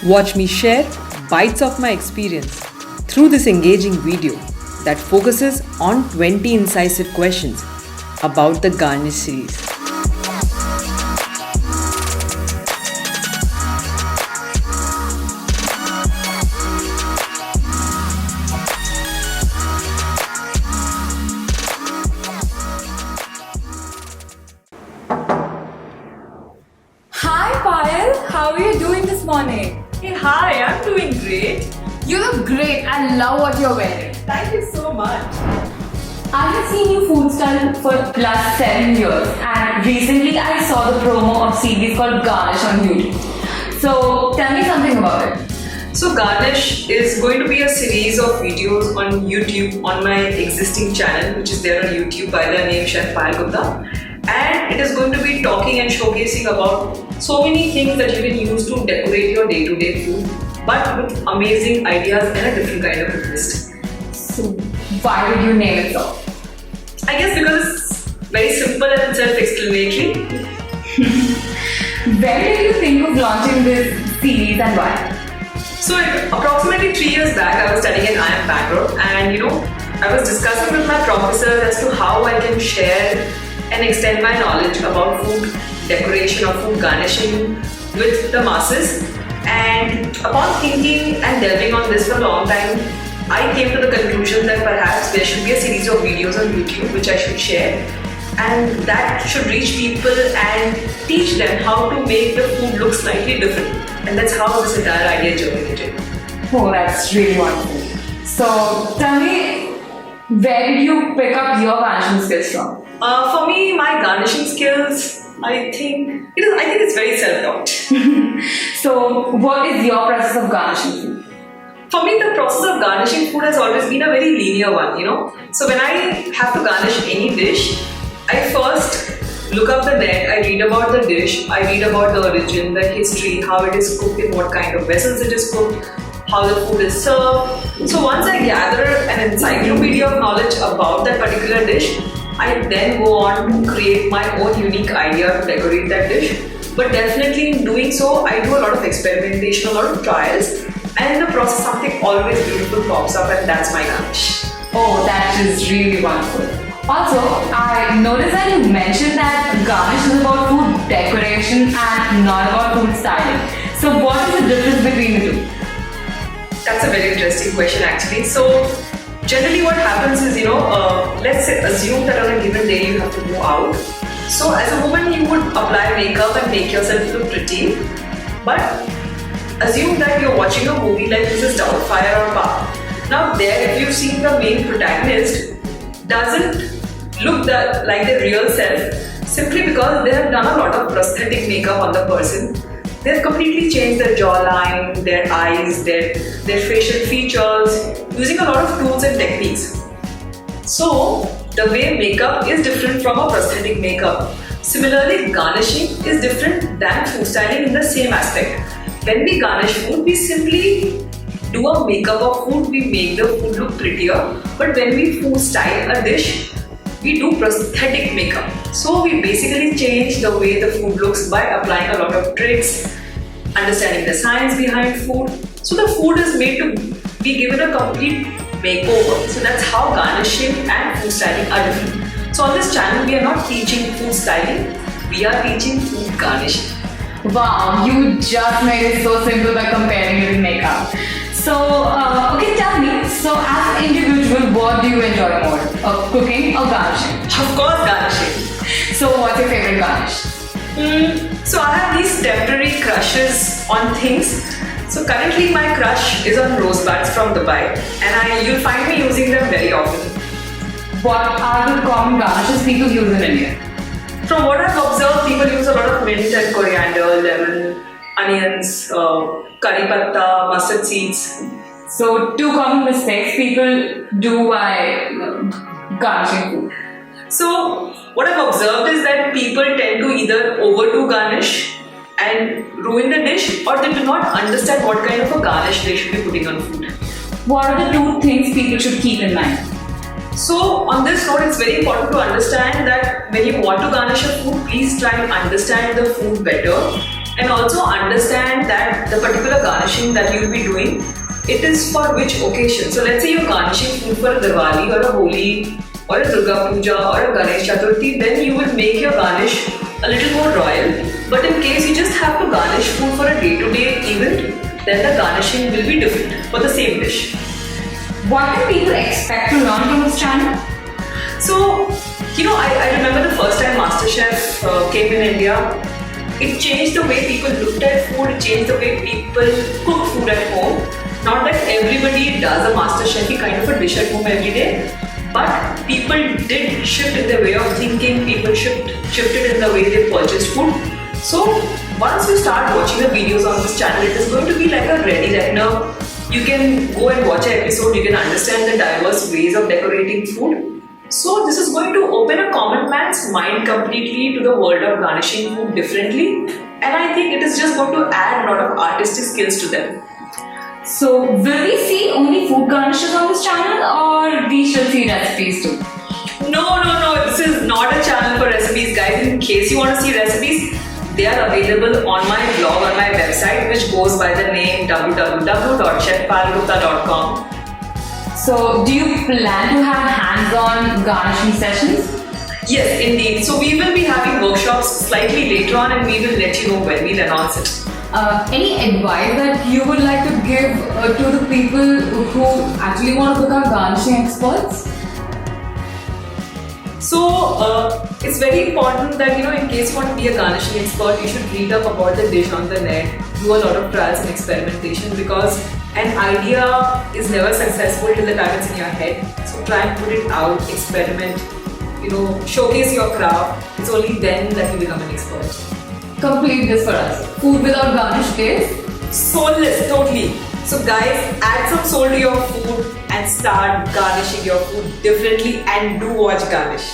Watch me share bites of my experience through this engaging video that focuses on 20 incisive questions about the Garnish series. Hi Payal, how are you doing this morning? Hey, hi, I'm doing great. You look great. I love what you're wearing. Thank you so much. I have seen you food style for last 7 years, and recently I saw the promo of series called Garnish on YouTube. So tell me something about it. So, Garnish is going to be a series of videos on YouTube on my existing channel, which is there on YouTube by the name Chef Payal Gupta. And it is going to be talking and showcasing about so many things that you can use to decorate your day-to-day food, but with amazing ideas and a different kind of a twist. So why did you name it so? I guess because it's very simple and self-explanatory. When did you think of launching this series and why? So, approximately 3 years back, I was studying in IIM Bangalore, and I was discussing with my professor as to how I can share and extend my knowledge about food decoration or food garnishing with the masses. And upon thinking and delving on this for a long time, I came to the conclusion that perhaps there should be a series of videos on YouTube which I should share, and that should reach people and teach them how to make the food look slightly different. And that's how this entire idea germinated. Oh, that's really wonderful. So tell me, where did you pick up your garnishing skills from? For me, my garnishing skills, I think it's very self-taught. So what is your process of garnishing food? For me, the process of garnishing food has always been a very linear one, So when I have to garnish any dish, I first look up the net, I read about the dish, I read about the origin, the history, how it is cooked, in what kind of vessels it is cooked, how the food is served. So once I gather an encyclopedia of knowledge about that particular dish, I then go on to create my own unique idea to decorate that dish. But definitely in doing so, I do a lot of experimentation, a lot of trials, and in the process something always beautiful pops up, and that's my garnish. Oh, that is really wonderful. Also, I noticed that you mentioned that garnish is about food decoration and not about food styling. So what is the difference between the two? That's a very interesting question actually. So generally what happens is, let's say assume that on a given day you have to go out. So as a woman you would apply makeup and make yourself look pretty. But assume that you're watching a movie like Mrs. Doubtfire or Pa. Now there, if you've seen the main protagonist doesn't look like their real self, simply because they have done a lot of prosthetic makeup on the person. They've completely changed their jawline, their eyes, their facial features, using a lot of tools and techniques. So, the way makeup is different from a prosthetic makeup. Similarly, garnishing is different than food styling in the same aspect. When we garnish food, we simply do a makeup of food, we make the food look prettier. But when we food style a dish, we do prosthetic makeup. So we basically change the way the food looks by applying a lot of tricks, understanding the science behind food. So the food is made to be given a complete makeover. So that's how garnishing and food styling are different. So on this channel, we are not teaching food styling, we are teaching food garnishing. Wow, you just made it so simple by comparing it with makeup. So, okay, tell me, so as an individual, what do you enjoy more? Cooking or garnishing? Of course, garnishing. So, what's your favorite garnish? So I have these temporary crushes on things. So currently my crush is on rosebuds from Dubai, and you'll find me using them very often. What are the common garnishes people use in India? From what I've observed, people use a lot of mint and coriander, lemon, onions, curry patta, mustard seeds. So, two common mistakes people do while garnishing food. So, what I've observed is that people tend to either overdo garnish and ruin the dish, or they do not understand what kind of a garnish they should be putting on food. What are the two things people should keep in mind? So on this note, it's very important to understand that when you want to garnish a food, please try and understand the food better and also understand that the particular garnishing that you'll be doing, it is for which occasion. So let's say you're garnishing food for a Diwali or a Holi or a Durga Puja or a Ganesh Chaturthi, then you will make your garnish a little more royal. But in case you just have to garnish food for a day-to-day event, then the garnishing will be different for the same dish. What can people expect to learn from this channel? So, I remember the first time MasterChef came in India. It changed the way people looked at food, it changed the way people cook food at home. Not that everybody does a MasterChef kind of a dish at home every day, but people did shift in their way of thinking, people shifted in the way they purchased food. So, once you start watching the videos on this channel, it is going to be like a ready reckoner. You can go and watch an episode, you can understand the diverse ways of decorating food. So this is going to open a common man's mind completely to the world of garnishing food differently, and I think it is just going to add a lot of artistic skills to them. So, will we see only food garnishes on this channel, or we should see recipes too? No, this is not a channel for recipes, guys. In case you want to see recipes, they are available on my blog, on my website, which goes by the name www.chefpalgupta.com. So, do you plan to have hands-on garnishing sessions? Yes, indeed. So we will be having workshops slightly later on, and we will let you know when we'll announce it. Any advice that you would like to give to the people who actually want to become garnishing experts? So it's very important that in case you want to be a garnishing expert, you should read up about the dish on the net, do a lot of trials and experimentation, because an idea is never successful till the time it's in your head. So try and put it out, experiment, showcase your craft. It's only then that you become an expert. Complete this for us. Food without garnish tastes soulless, totally. So guys, add some soul to your food and start garnishing your food differently, and do watch Garnish.